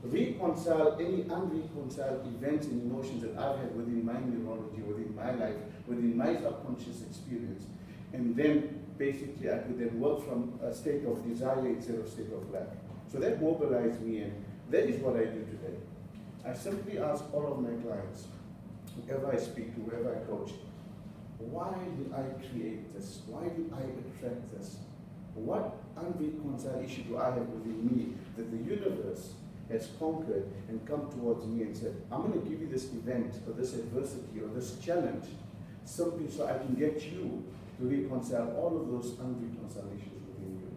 reconcile any unreconciled events and emotions that I've had within my neurology, within my life, within my subconscious experience, and then basically I could then work from a state of desire instead of state of lack. So that mobilized me, and that is what I do today. I simply ask all of my clients, whoever I speak to, whoever I coach, why did I create this? Why did I attract this? What unreconciled issue do I have within me that the universe has conquered and come towards me and said, I'm going to give you this event or this adversity or this challenge simply so I can get you to reconcile all of those unreconciled issues within you.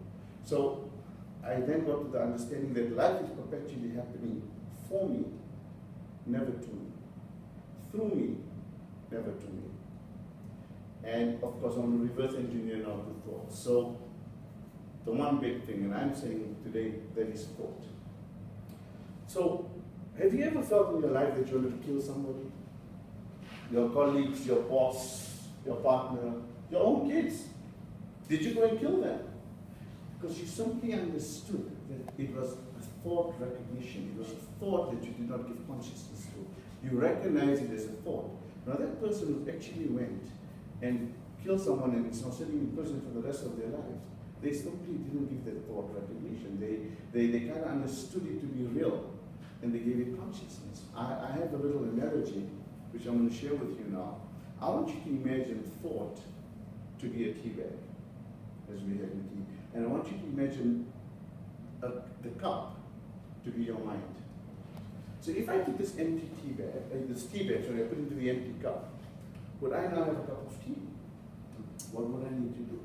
So I then got to the understanding that life is perpetually happening for me, never to me. Through me, never to me. And of course, I'm a reverse engineer now to thought. So the one big thing, and I'm saying today, that is thought. So have you ever felt in your life that you wanted to kill somebody? Your colleagues, your boss, your partner, your own kids? Did you go and kill them? Because you simply understood that it was a thought recognition. It was a thought that you did not give consciousness to. You recognize it as a thought. Now that person who actually went and killed someone and is now sitting in prison for the rest of their lives, they simply didn't give that thought recognition. They kind of understood it to be real, and they gave it consciousness. I have a little analogy, which I'm going to share with you now. I want you to imagine thought to be a tea bag, as we have in tea. And I want you to imagine the cup to be your mind. So if I took this empty tea bag, I put it into the empty cup, would I now have a cup of tea? What would I need to do?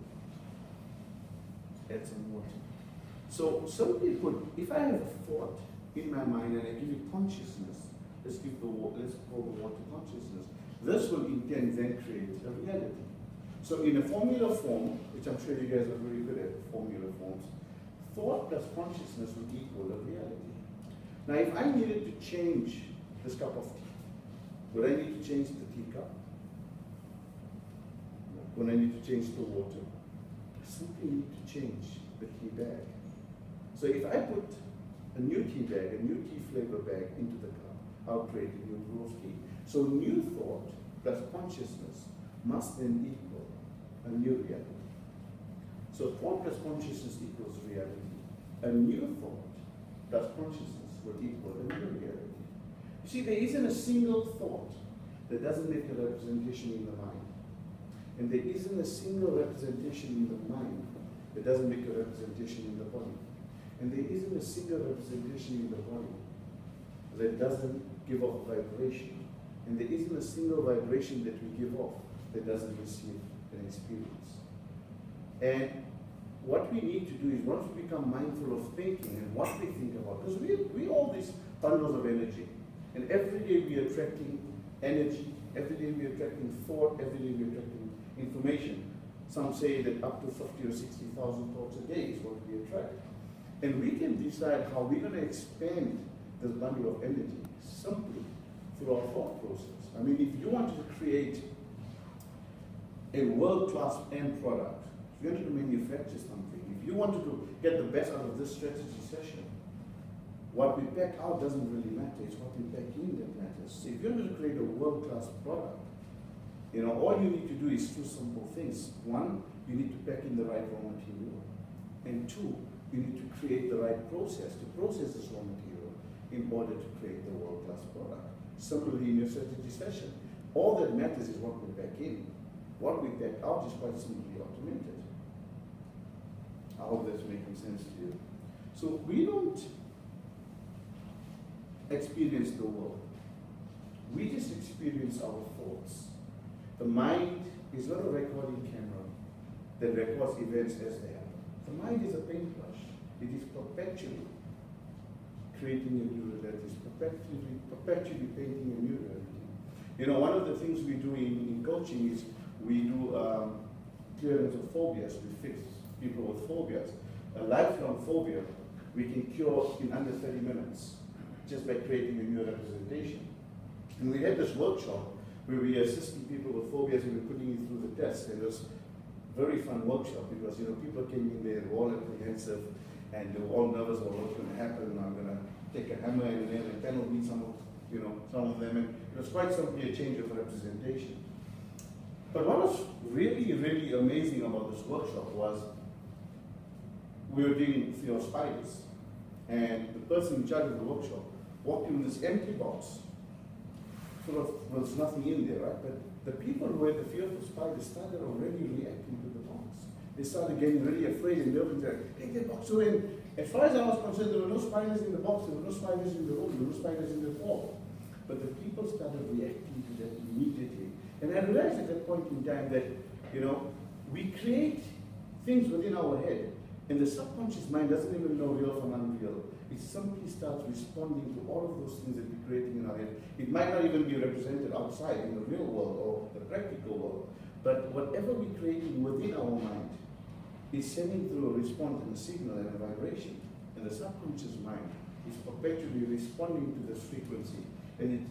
Add some water. So simply put, if I have a thought in my mind and I give it consciousness, let's call the water consciousness, this will in turn then create a reality. So in a formula form, which I'm sure you guys are very good at, formula forms, thought plus consciousness would equal a reality. Now if I needed to change this cup of tea, would I need to change the teacup? Would I need to change the water? I simply need to change the tea bag. So if I put a new tea bag, a new tea flavor bag into the cup, I'll create a new brew of tea. So new thought plus consciousness must then equal a new reality. So thought plus consciousness equals reality. A new thought plus consciousness would equal a new reality. You see, there isn't a single thought that doesn't make a representation in the mind. And there isn't a single representation in the mind that doesn't make a representation in the body. And there isn't a single representation in the body that doesn't give off vibration. And there isn't a single vibration that we give off that doesn't receive an experience. And what we need to do is, once we become mindful of thinking and what we think about, because we all these bundles of energy, and every day we are attracting energy, every day we are attracting thought, every day we are attracting information. Some say that up to 50 or 60,000 thoughts a day is what we attract. And we can decide how we're going to expand this bundle of energy simply through our thought process. I mean, if you wanted to create a world-class end product, if you wanted to manufacture something, if you wanted to get the best out of this strategy session, what we pack out doesn't really matter, it's what we pack in that matters. So if you wanted to create a world-class product, you know, all you need to do is two simple things. One, you need to pack in the right raw material. And two, you need to create the right process to process this raw material in order to create the world-class product. Similarly, in your strategy session, all that matters is what we pack in. What we pack out is quite simply automated. I hope that's making sense to you. So we don't experience the world. We just experience our thoughts. The mind is not a recording camera that records events as they happen. The mind is a paintbrush. It is perpetually creating a new reality. It's perpetually painting a new reality. You know, one of the things we do in coaching is we do clearance of phobias. We fix people with phobias. A lifelong phobia we can cure in under 30 minutes just by creating a new representation. And we had this workshop where we are assisting people with phobias and we're putting it through the test. And it was a very fun workshop because, you know, people came in there all apprehensive and they were all nervous about what's going to happen. I'm going to take a hammer and nail a pen or beat some of them, and it was quite simply a change of representation. But what was really, really amazing about this workshop was we were doing Theo spiders, and the person in charge of the workshop walked in this empty box. Sort of, well, there's nothing in there, right? But the people who had the fear of spiders started already reacting to the box. They started getting really afraid and nervous. Take the box away. As far as I was concerned, there were no spiders in the box, there were no spiders in the room, there were no spiders in the wall. But the people started reacting to that immediately. And I realized at that point in time that, we create things within our head, and the subconscious mind doesn't even know real from unreal. It simply starts responding to all of those things that we're creating in our head. It might not even be represented outside in the real world or the practical world, but whatever we're creating within our mind is sending through a response and a signal and a vibration. And the subconscious mind is perpetually responding to this frequency. And it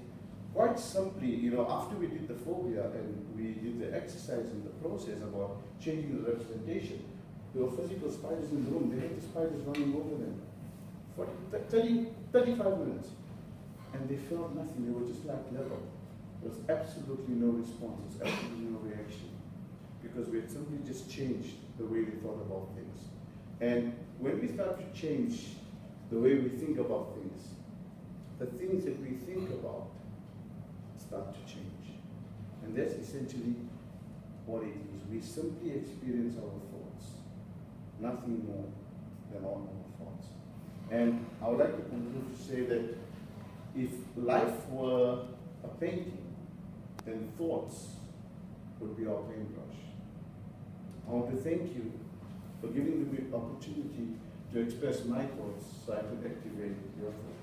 quite simply, after we did the phobia and we did the exercise in the process about changing the representation, there were physical spiders in the room. They had the spiders running over them for 35 minutes. And they felt nothing. They were just like level. There was absolutely no response. There was absolutely no reaction. Because we had simply just changed the way we thought about things. And when we start to change the way we think about things, the things that we think about start to change. And that's essentially what it is. We simply experience our thoughts, nothing more than all our thoughts. And I would like to conclude to say that if life were a painting, then thoughts would be our paintbrush. I want to thank you for giving me the opportunity to express my thoughts so I could activate your thoughts.